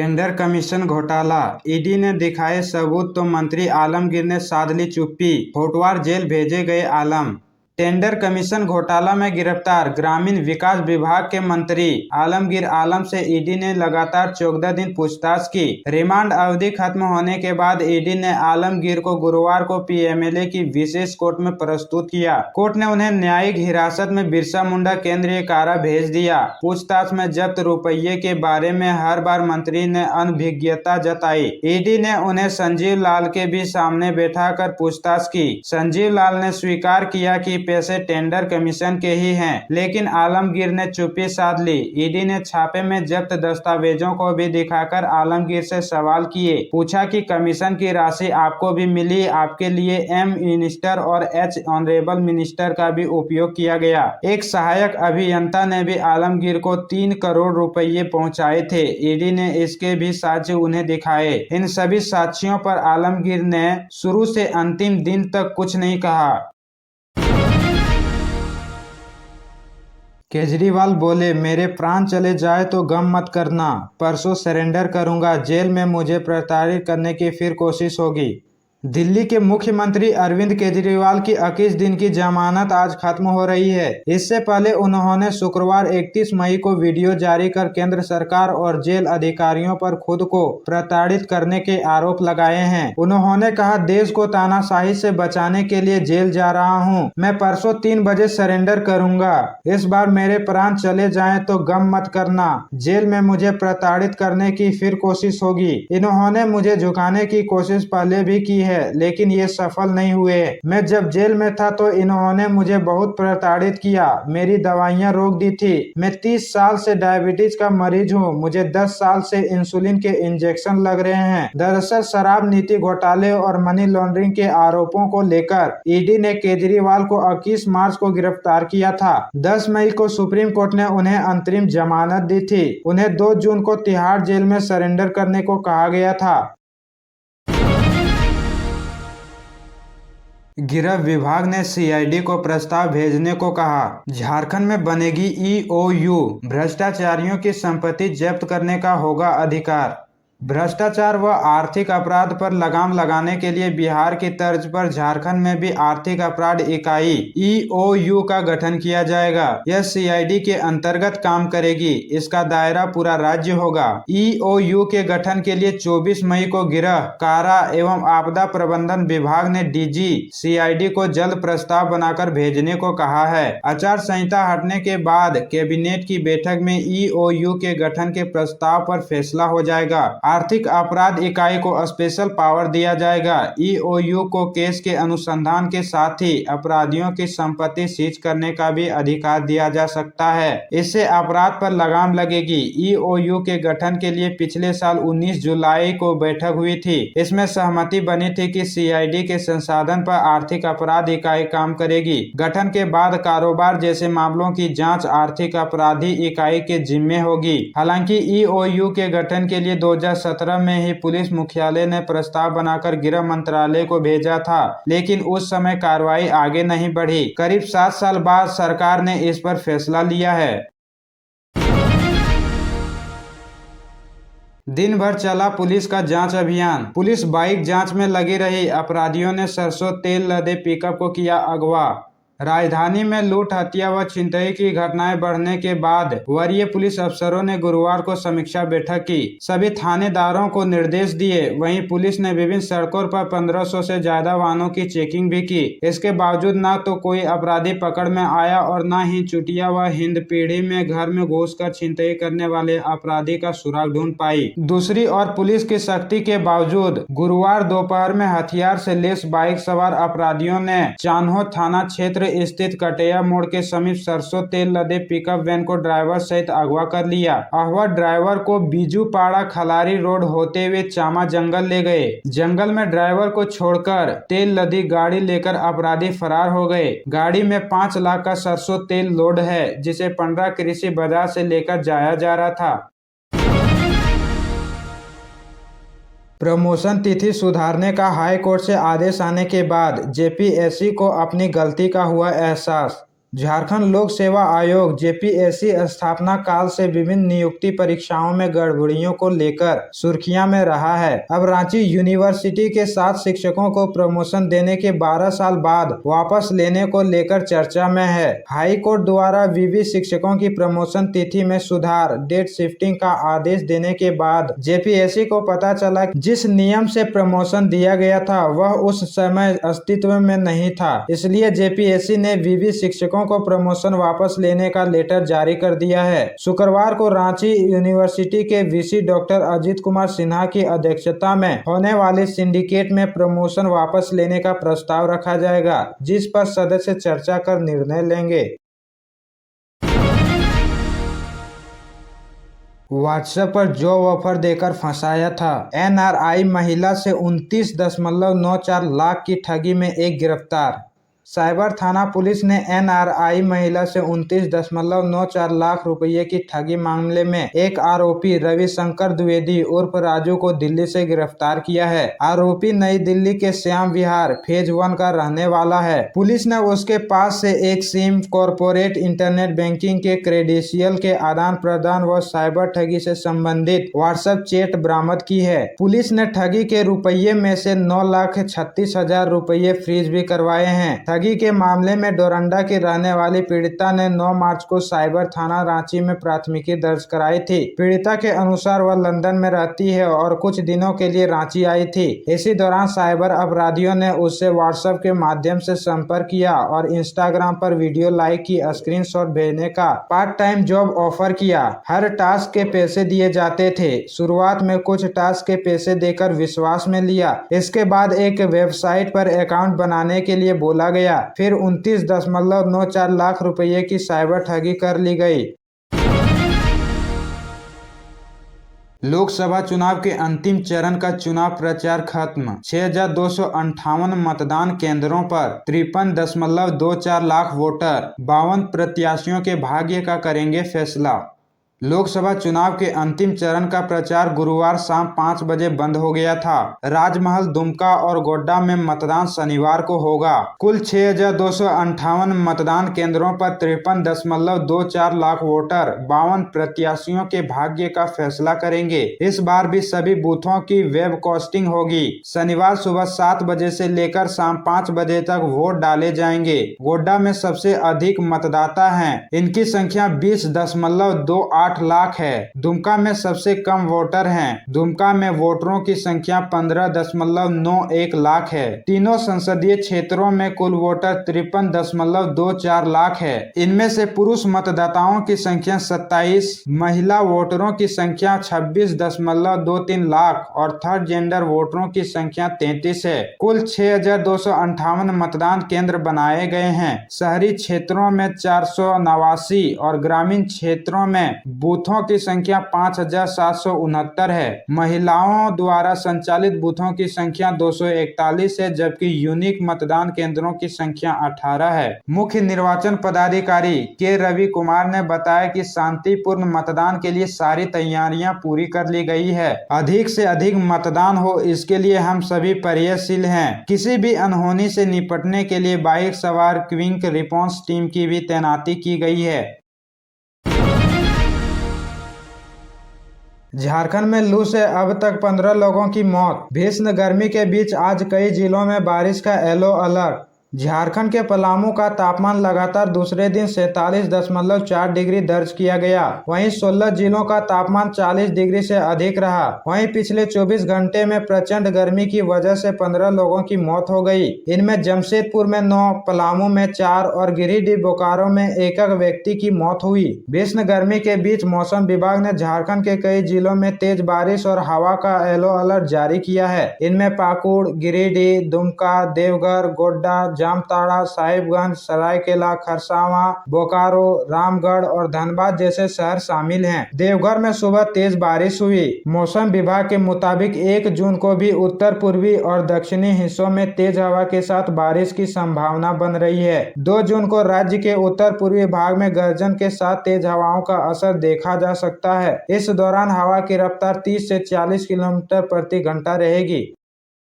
Tender commission घोटाला, ED ने दिखाए सबूत तो मंत्री आलमगीर ने साध ली चुप्पी, होटवार जेल भेजे गए आलम। टेंडर कमीशन घोटाला में गिरफ्तार ग्रामीण विकास विभाग के मंत्री आलमगीर आलम से ईडी ने लगातार 14 दिन पूछताछ की। रिमांड अवधि खत्म होने के बाद ईडी ने आलमगीर को गुरुवार को पीएमएलए की विशेष कोर्ट में प्रस्तुत किया। कोर्ट ने उन्हें न्यायिक हिरासत में बिरसा मुंडा केंद्रीय कारा भेज दिया। पूछताछ में जब्त रुपये के बारे में हर बार मंत्री ने अनभिज्ञता जताई। ईडी ने उन्हें संजीव लाल के भी सामने बैठाकर पूछताछ की। संजीव लाल ने स्वीकार किया कि पैसे टेंडर कमीशन के ही हैं, लेकिन आलमगीर ने चुप्पी साध ली। ईडी ने छापे में जब्त दस्तावेजों को भी दिखाकर आलमगीर से सवाल किए। पूछा कि कमीशन की राशि आपको भी मिली? आपके लिए एम मिनिस्टर और एच ऑनरेबल मिनिस्टर का भी उपयोग किया गया। एक सहायक अभियंता ने भी आलमगीर को 3 करोड़ रुपये पहुंचाए थे। ईडी ने इसके भी साक्ष्य उन्हें दिखाए। इन सभी साक्ष्यों पर आलमगीर ने शुरू से अंतिम दिन तक कुछ नहीं कहा। केजरीवाल बोले, मेरे प्राण चले जाए तो गम मत करना, परसों सरेंडर करूंगा। जेल में मुझे प्रताड़ित करने की फिर कोशिश होगी। दिल्ली के मुख्यमंत्री अरविंद केजरीवाल की 21 दिन की जमानत आज खत्म हो रही है। इससे पहले उन्होंने शुक्रवार 31 मई को वीडियो जारी कर केंद्र सरकार और जेल अधिकारियों पर खुद को प्रताड़ित करने के आरोप लगाए हैं। उन्होंने कहा, देश को तानाशाही से बचाने के लिए जेल जा रहा हूं। मैं परसों 3 बजे सरेंडर करूंगा। इस बार मेरे प्राण चले जाएं तो गम मत करना। जेल में मुझे प्रताड़ित करने की फिर कोशिश होगी। इन्होंने मुझे झुकाने की कोशिश पहले भी की है, लेकिन ये सफल नहीं हुए। मैं जब जेल में था तो इन्होंने मुझे बहुत प्रताड़ित किया। मेरी दवाइयां रोक दी थी। मैं 30 साल से डायबिटीज का मरीज हूँ। मुझे 10 साल से इंसुलिन के इंजेक्शन लग रहे हैं। दरअसल शराब नीति घोटाले और मनी लॉन्ड्रिंग के आरोपों को लेकर ईडी ने केजरीवाल को 21 मार्च को गिरफ्तार किया था। 10 मई को सुप्रीम कोर्ट ने उन्हें अंतरिम जमानत दी थी। उन्हें 2 जून को तिहाड़ जेल में सरेंडर करने को कहा गया था। गृह विभाग ने सीआईडी को प्रस्ताव भेजने को कहा। झारखंड में बनेगी ईओयू, भ्रष्टाचारियों की संपत्ति जब्त करने का होगा अधिकार। भ्रष्टाचार व आर्थिक अपराध पर लगाम लगाने के लिए बिहार की तर्ज पर झारखंड में भी आर्थिक अपराध इकाई ईओयू का गठन किया जाएगा। यह सीआईडी के अंतर्गत काम करेगी। इसका दायरा पूरा राज्य होगा। ईओयू के गठन के लिए 24 मई को गृह, कारा एवं आपदा प्रबंधन विभाग ने डीजी सीआईडी को जल्द प्रस्ताव बनाकर भेजने को कहा है। आचार संहिता हटने के बाद कैबिनेट की बैठक में ईओयू के गठन के प्रस्ताव पर फैसला हो जाएगा। आर्थिक अपराध इकाई को स्पेशल पावर दिया जाएगा। ईओयू को केस के अनुसंधान के साथ ही अपराधियों की संपत्ति सीज करने का भी अधिकार दिया जा सकता है। इससे अपराध पर लगाम लगेगी। ईओयू के गठन के लिए पिछले साल 19 जुलाई को बैठक हुई थी। इसमें सहमति बनी थी कि सीआईडी के संसाधन पर आर्थिक अपराध इकाई काम करेगी। गठन के बाद कारोबार जैसे मामलों की जाँच आर्थिक अपराधी इकाई के जिम्मे होगी। हालांकि ईओयू के गठन के लिए 2017 में ही पुलिस मुख्यालय ने प्रस्ताव बनाकर गृह मंत्रालय को भेजा था, लेकिन उस समय कार्रवाई आगे नहीं बढ़ी। करीब 7 साल बाद सरकार ने इस पर फैसला लिया है। दिन भर चला पुलिस का जांच अभियान। पुलिस बाइक जांच में लगी रही। अपराधियों ने सरसों तेल लदे पिकअप को किया अगवा। राजधानी में लूट, हत्या व छिनतई की घटनाएं बढ़ने के बाद वरीय पुलिस अफसरों ने गुरुवार को समीक्षा बैठक की। सभी थानेदारों को निर्देश दिए। वहीं पुलिस ने विभिन्न सड़कों पर 1500 से ज्यादा वाहनों की चेकिंग भी की। इसके बावजूद न तो कोई अपराधी पकड़ में आया और न ही चुटिया व हिंदपीढ़ी में घर में घुसकर छिनतई करने वाले अपराधी का सुराग ढूंढ पाई। दूसरी ओर पुलिस की सख्ती के बावजूद गुरुवार दोपहर में हथियार से लैस बाइक सवार अपराधियों ने चान्हो थाना क्षेत्र स्थित कटैया मोड़ के समीप सरसों तेल लदे पिकअप वैन को ड्राइवर सहित अगवा कर लिया। अगवा ड्राइवर को बीजूपाड़ा खलारी रोड होते हुए चामा जंगल ले गए। जंगल में ड्राइवर को छोड़कर तेल लदी गाड़ी लेकर अपराधी फरार हो गए। गाड़ी में 5 लाख का सरसों तेल लोड है, जिसे पंडरा कृषि बाजार से लेकर जाया जा रहा था। प्रमोशन तिथि सुधारने का हाई कोर्ट से आदेश आने के बाद जेपीएससी को अपनी गलती का हुआ एहसास। झारखंड लोक सेवा आयोग जेपीएससी स्थापना काल से विभिन्न नियुक्ति परीक्षाओं में गड़बड़ियों को लेकर सुर्खियां में रहा है। अब रांची यूनिवर्सिटी के 7 शिक्षकों को प्रमोशन देने के 12 साल बाद वापस लेने को लेकर चर्चा में है। हाई कोर्ट द्वारा विवि शिक्षकों की प्रमोशन तिथि में सुधार डेट शिफ्टिंग का आदेश देने के बाद जेपीएससी को पता चला जिस नियम से प्रमोशन दिया गया था वह उस समय अस्तित्व में नहीं था। इसलिए जेपीएससी ने विवि शिक्षकों को प्रमोशन वापस लेने का लेटर जारी कर दिया है। शुक्रवार को रांची यूनिवर्सिटी के वीसी डॉक्टर अजीत कुमार सिन्हा की अध्यक्षता में होने वाली सिंडिकेट में प्रमोशन वापस लेने का प्रस्ताव रखा जाएगा, जिस पर सदस्य चर्चा कर निर्णय लेंगे। व्हाट्सएप पर जॉब ऑफर देकर फंसाया था। एनआरआई महिला से 29.94 लाख की ठगी में एक गिरफ्तार। साइबर थाना पुलिस ने एनआरआई महिला से 29.94 लाख रुपये की ठगी मामले में एक आरोपी रविशंकर द्विवेदी उर्फ राजू को दिल्ली से गिरफ्तार किया है। आरोपी नई दिल्ली के श्याम विहार फेज 1 का रहने वाला है। पुलिस ने उसके पास से एक सिम, कॉर्पोरेट इंटरनेट बैंकिंग के क्रेडेंशियल के आदान प्रदान व साइबर ठगी से संबंधित व्हाट्सएप चैट बरामद की है। पुलिस ने ठगी के रुपये में से 9,36,000 रुपये फ्रीज भी करवाए हैं। ठगी के मामले में डोरंडा की रहने वाली पीड़िता ने 9 मार्च को साइबर थाना रांची में प्राथमिकी दर्ज कराई थी। पीड़िता के अनुसार वह लंदन में रहती है और कुछ दिनों के लिए रांची आई थी। इसी दौरान साइबर अपराधियों ने उससे व्हाट्सएप के माध्यम से संपर्क किया और इंस्टाग्राम पर वीडियो लाइक की स्क्रीनशॉट भेजने का पार्ट टाइम जॉब ऑफर किया। हर टास्क के पैसे दिए जाते थे। शुरुआत में कुछ टास्क के पैसे देकर विश्वास में लिया। इसके बाद एक वेबसाइट पर अकाउंट बनाने के लिए बोला गया। फिर 29.94 लाख रुपए की साइबर ठगी कर ली गई। लोकसभा चुनाव के अंतिम चरण का चुनाव प्रचार खत्म। 6,258 मतदान केंद्रों पर 53.24 लाख वोटर 52 प्रत्याशियों के भाग्य का करेंगे फैसला। लोकसभा चुनाव के अंतिम चरण का प्रचार गुरुवार शाम 5 बजे बंद हो गया था। राजमहल, दुमका और गोड्डा में मतदान शनिवार को होगा। कुल 6,258 मतदान केंद्रों पर 53.24 लाख वोटर 52 प्रत्याशियों के भाग्य का फैसला करेंगे। इस बार भी सभी बूथों की वेबकास्टिंग होगी। शनिवार सुबह 7 बजे से लेकर शाम 5 बजे तक वोट डाले जाएंगे। गोड्डा में सबसे अधिक मतदाता हैं। इनकी संख्या 20.28 लाख है। दुमका में सबसे कम वोटर हैं। दुमका में वोटरों की संख्या 15.91 लाख है। तीनों संसदीय क्षेत्रों में कुल वोटर 53.24 लाख है। इनमें से पुरुष मतदाताओं की संख्या 27, महिला वोटरों की संख्या 26.23 लाख और थर्ड जेंडर वोटरों की संख्या 33 है। कुल 6,258 मतदान केंद्र बनाए गए हैं। शहरी क्षेत्रों में 489 और ग्रामीण क्षेत्रों में बूथों की संख्या 5,769 है। महिलाओं द्वारा संचालित बूथों की संख्या 241 है, जबकि यूनिक मतदान केंद्रों की संख्या 18 है। मुख्य निर्वाचन पदाधिकारी के रवि कुमार ने बताया कि शांतिपूर्ण मतदान के लिए सारी तैयारियां पूरी कर ली गई है। अधिक से अधिक मतदान हो, इसके लिए हम सभी प्रयत्नशील हैं। किसी भी अनहोनी से निपटने के लिए बाइक सवार क्विक रिस्पॉन्स टीम की भी तैनाती की गई है। झारखंड में लू से अब तक 15 लोगों की मौत। भीषण गर्मी के बीच आज कई जिलों में बारिश का येलो अलर्ट। झारखंड के पलामू का तापमान लगातार दूसरे दिन 47.4 डिग्री दर्ज किया गया। वहीं 16 जिलों का तापमान 40 डिग्री से अधिक रहा। वहीं पिछले 24 घंटे में प्रचंड गर्मी की वजह से 15 लोगों की मौत हो गई। इनमें जमशेदपुर में 9, पलामू में 4 और गिरिडीह बोकारो में एक व्यक्ति की मौत हुई। भीषण गर्मी के बीच मौसम विभाग ने झारखंड के कई जिलों में तेज बारिश और हवा का येलो अलर्ट जारी किया है। इनमें पाकुड़, गिरिडीह, दुमका, देवघर, गोड्डा, जामताड़ा, साहिबगंज, सरायकेला, खरसावां, बोकारो, रामगढ़ और धनबाद जैसे शहर शामिल हैं। देवघर में सुबह तेज बारिश हुई। मौसम विभाग के मुताबिक 1 जून को भी उत्तर पूर्वी और दक्षिणी हिस्सों में तेज हवा के साथ बारिश की संभावना बन रही है। 2 जून को राज्य के उत्तर पूर्वी भाग में गर्जन के साथ तेज हवाओं का असर देखा जा सकता है। इस दौरान हवा की रफ्तार 30 से 40 किलोमीटर प्रति घंटा रहेगी।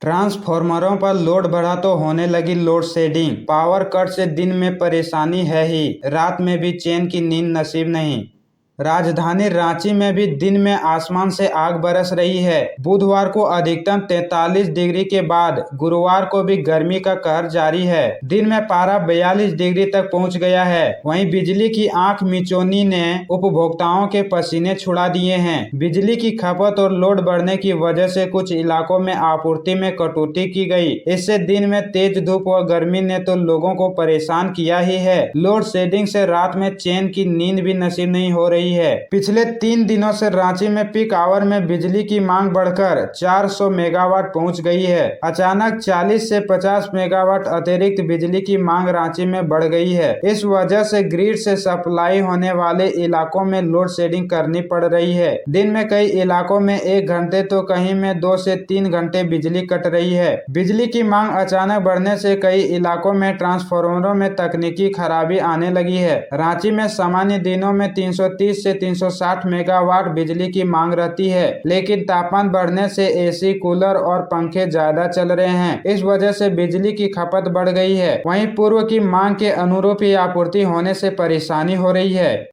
ट्रांसफार्मरों पर लोड बढ़ा तो होने लगी लोड शेडिंग। पावर कट से दिन में परेशानी है ही, रात में भी चैन की नींद नसीब नहीं। राजधानी रांची में भी दिन में आसमान से आग बरस रही है। बुधवार को अधिकतम 43 डिग्री के बाद गुरुवार को भी गर्मी का कहर जारी है। दिन में पारा 42 डिग्री तक पहुंच गया है। वहीं बिजली की आंख मिचौनी ने उपभोक्ताओं के पसीने छुड़ा दिए हैं। बिजली की खपत और लोड बढ़ने की वजह से कुछ इलाकों में आपूर्ति में कटौती की गई। इससे दिन में तेज धूप व गर्मी ने तो लोगों को परेशान किया ही है। लोड शेडिंग से रात में चैन की नींद भी नसीब नहीं हो रही है। पिछले 3 दिनों से रांची में पीक आवर में बिजली की मांग बढ़कर 400 मेगावाट पहुंच गई है। अचानक 40 से 50 मेगावाट अतिरिक्त बिजली की मांग रांची में बढ़ गई है। इस वजह से ग्रिड से सप्लाई होने वाले इलाकों में लोड शेडिंग करनी पड़ रही है। दिन में कई इलाकों में 1 घंटे तो कहीं में 2 से 3 घंटे बिजली कट रही है। बिजली की मांग अचानक बढ़ने से कई इलाकों में ट्रांसफार्मरों में तकनीकी खराबी आने लगी है। रांची में सामान्य दिनों में 330 से 360 मेगावाट बिजली की मांग रहती है, लेकिन तापमान बढ़ने से एसी, कूलर और पंखे ज्यादा चल रहे हैं। इस वजह से बिजली की खपत बढ़ गई है। वहीं पूर्व की मांग के अनुरूप ही आपूर्ति होने से परेशानी हो रही है।